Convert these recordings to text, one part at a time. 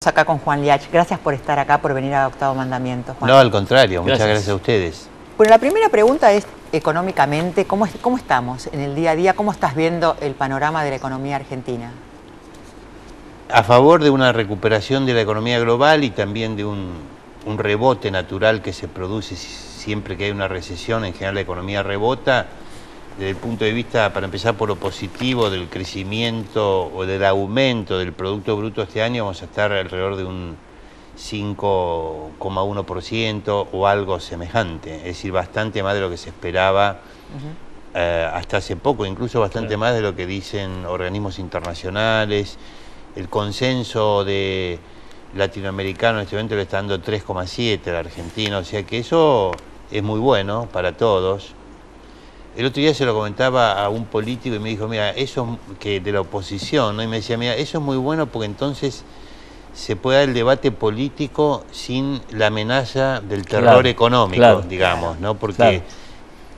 Acá con Juan Liach. Gracias por estar acá, por venir a Octavo Mandamiento, Juan. No, al contrario, muchas gracias a ustedes. Bueno, la primera pregunta es, económicamente, ¿cómo estamos en el día a día? ¿Cómo estás viendo el panorama de la economía argentina? A favor de una recuperación de la economía global y también de un rebote natural que se produce siempre que hay una recesión. En general la economía rebota. Desde el punto de vista, para empezar por lo positivo, del crecimiento o del aumento del Producto Bruto este año, vamos a estar alrededor de un 5,1% o algo semejante, es decir, bastante más de lo que se esperaba hasta hace poco, incluso bastante más de lo que dicen organismos internacionales. El consenso de latinoamericano en este momento le está dando 3,7 a la Argentina, o sea que eso es muy bueno para todos. El otro día se lo comentaba a un político y me dijo, mira, eso que de la oposición, ¿no? Y me decía, mira, eso es muy bueno porque entonces se puede dar el debate político sin la amenaza del terror económico, digamos, ¿no? Porque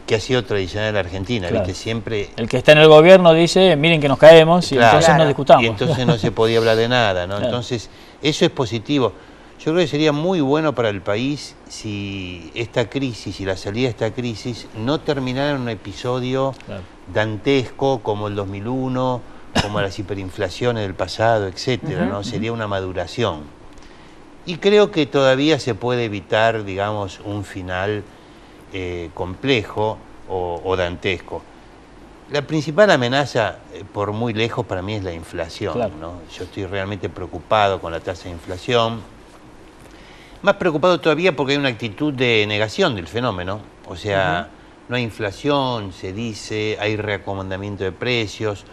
que ha sido tradicional en la Argentina, ¿viste? Siempre... El que está en el gobierno dice, miren que nos caemos, y entonces no discutamos. Y entonces no se podía hablar de nada, ¿no? Entonces, eso es positivo. Yo creo que sería muy bueno para el país si esta crisis y la salida de esta crisis no terminara en un episodio dantesco como el 2001, como las hiperinflaciones del pasado, etcétera, ¿no? Sería una maduración. Y creo que todavía se puede evitar, digamos, un final complejo o dantesco. La principal amenaza, por muy lejos, para mí es la inflación, ¿no? Yo estoy realmente preocupado con la tasa de inflación. Más preocupado todavía porque hay una actitud de negación del fenómeno. O sea, no hay inflación, se dice, hay reacomodamiento de precios,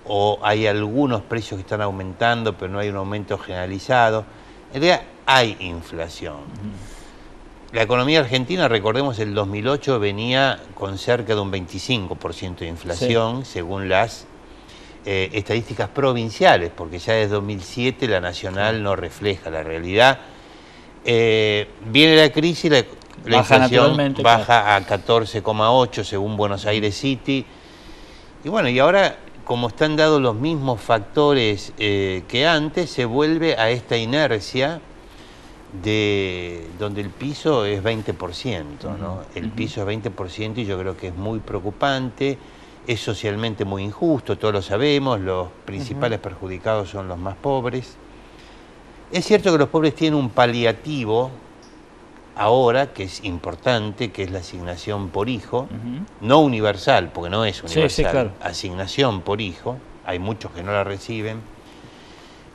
o hay algunos precios que están aumentando, pero no hay un aumento generalizado. En realidad hay inflación. La economía argentina, recordemos, el 2008 venía con cerca de un 25% de inflación, según las estadísticas provinciales, porque ya desde 2007 la nacional no refleja la realidad. Viene la crisis, la inflación baja a 14,8 según Buenos Aires City. Y bueno, y ahora, como están dados los mismos factores que antes, se vuelve a esta inercia de donde el piso es 20%, ¿no? El piso es 20% y yo creo que es muy preocupante, es socialmente muy injusto, todos lo sabemos, los principales perjudicados son los más pobres. Es cierto que los pobres tienen un paliativo ahora, que es importante, que es la asignación por hijo, no universal, porque no es universal, asignación por hijo, hay muchos que no la reciben,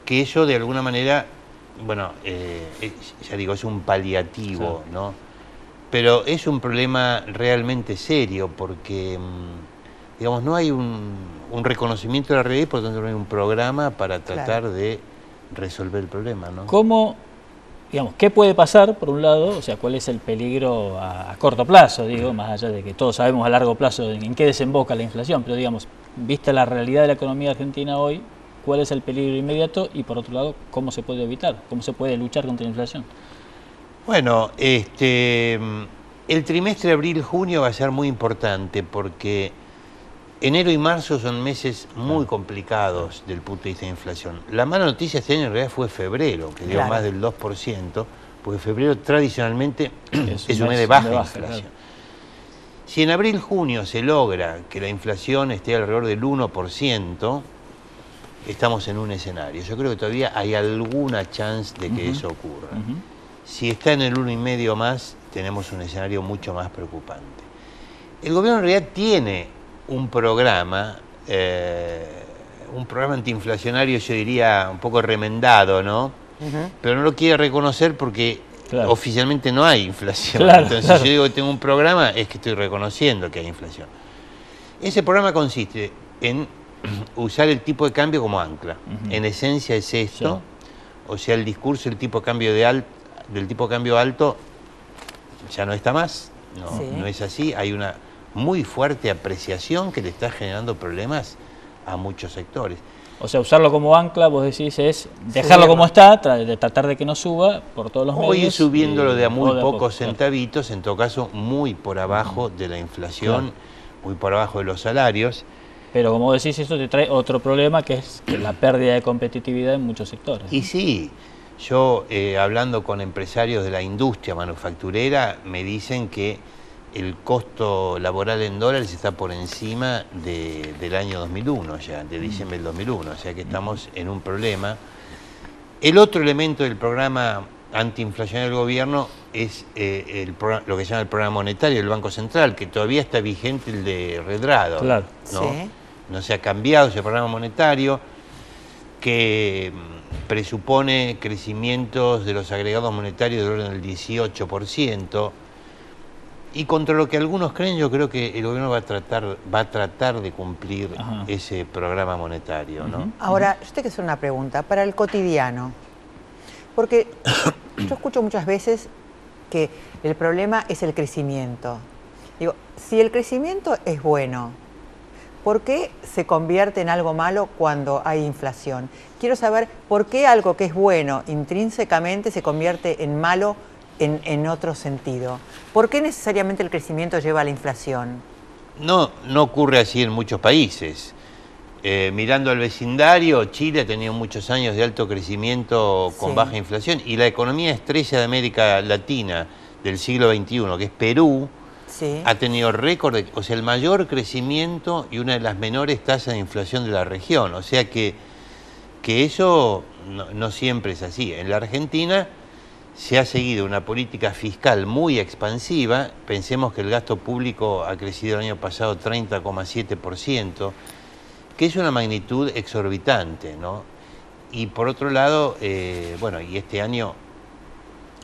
que eso de alguna manera, bueno, ya digo, es un paliativo, ¿no? Pero es un problema realmente serio, porque, digamos, no hay un reconocimiento de la realidad y por lo tanto no hay un programa para tratar de resolver el problema, ¿no? ¿Cómo, digamos, qué puede pasar, por un lado? O sea, ¿cuál es el peligro a corto plazo, digo, más allá de que todos sabemos a largo plazo en qué desemboca la inflación, pero digamos, vista la realidad de la economía argentina hoy, ¿cuál es el peligro inmediato? Y por otro lado, ¿cómo se puede evitar? ¿Cómo se puede luchar contra la inflación? Bueno, el trimestre abril-junio va a ser muy importante porque enero y marzo son meses muy complicados del punto de vista de inflación. La mala noticia este año en realidad fue febrero, que dio más del 2%, porque febrero tradicionalmente es un mes de baja inflación. Si en abril-junio se logra que la inflación esté alrededor del 1%, estamos en un escenario. Yo creo que todavía hay alguna chance de que eso ocurra. Si está en el 1,5 más, tenemos un escenario mucho más preocupante. El gobierno en realidad tiene un programa antiinflacionario, yo diría, un poco remendado, ¿no? Pero no lo quiere reconocer porque oficialmente no hay inflación. Entonces, si yo digo que tengo un programa, es que estoy reconociendo que hay inflación. Ese programa consiste en usar el tipo de cambio como ancla. En esencia es esto, o sea, el discurso del tipo de cambio del tipo de cambio alto ya no está más, no es así, hay una muy fuerte apreciación que le está generando problemas a muchos sectores. O sea, usarlo como ancla, vos decís, es dejarlo como está, tratar de que no suba por todos los medios. O ir subiéndolo de a muy pocos centavitos, en todo caso muy por abajo de la inflación, muy por abajo de los salarios. Pero como decís, eso te trae otro problema, que es la pérdida de competitividad en muchos sectores. Y sí, Yo, hablando con empresarios de la industria manufacturera, me dicen que el costo laboral en dólares está por encima del año 2001 ya, de diciembre del 2001, o sea que estamos en un problema. El otro elemento del programa antiinflacionario del gobierno es lo que se llama el programa monetario del Banco Central, que todavía está vigente el de Redrado. Claro. ¿No? Sí. No se ha cambiado ese programa monetario, que presupone crecimientos de los agregados monetarios del orden del 18%, y contra lo que algunos creen, yo creo que el gobierno va a tratar de cumplir ese programa monetario, ¿no? Ahora, yo te quiero hacer una pregunta, para el cotidiano, porque yo escucho muchas veces que el problema es el crecimiento. Digo, si el crecimiento es bueno, ¿por qué se convierte en algo malo cuando hay inflación? Quiero saber por qué algo que es bueno intrínsecamente se convierte en malo en otro sentido. ¿Por qué necesariamente el crecimiento lleva a la inflación? No ocurre así en muchos países. Mirando al vecindario, Chile ha tenido muchos años de alto crecimiento con baja inflación, y la economía estrella de América Latina del siglo XXI, que es Perú, ha tenido récord, o sea, el mayor crecimiento y una de las menores tasas de inflación de la región. O sea que eso no siempre es así. En la Argentina se ha seguido una política fiscal muy expansiva. Pensemos que el gasto público ha crecido el año pasado 30,7%, que es una magnitud exorbitante, ¿no? Y por otro lado, bueno, y este año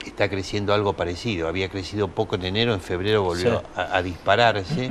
está creciendo algo parecido. Había crecido poco en enero, en febrero volvió a dispararse.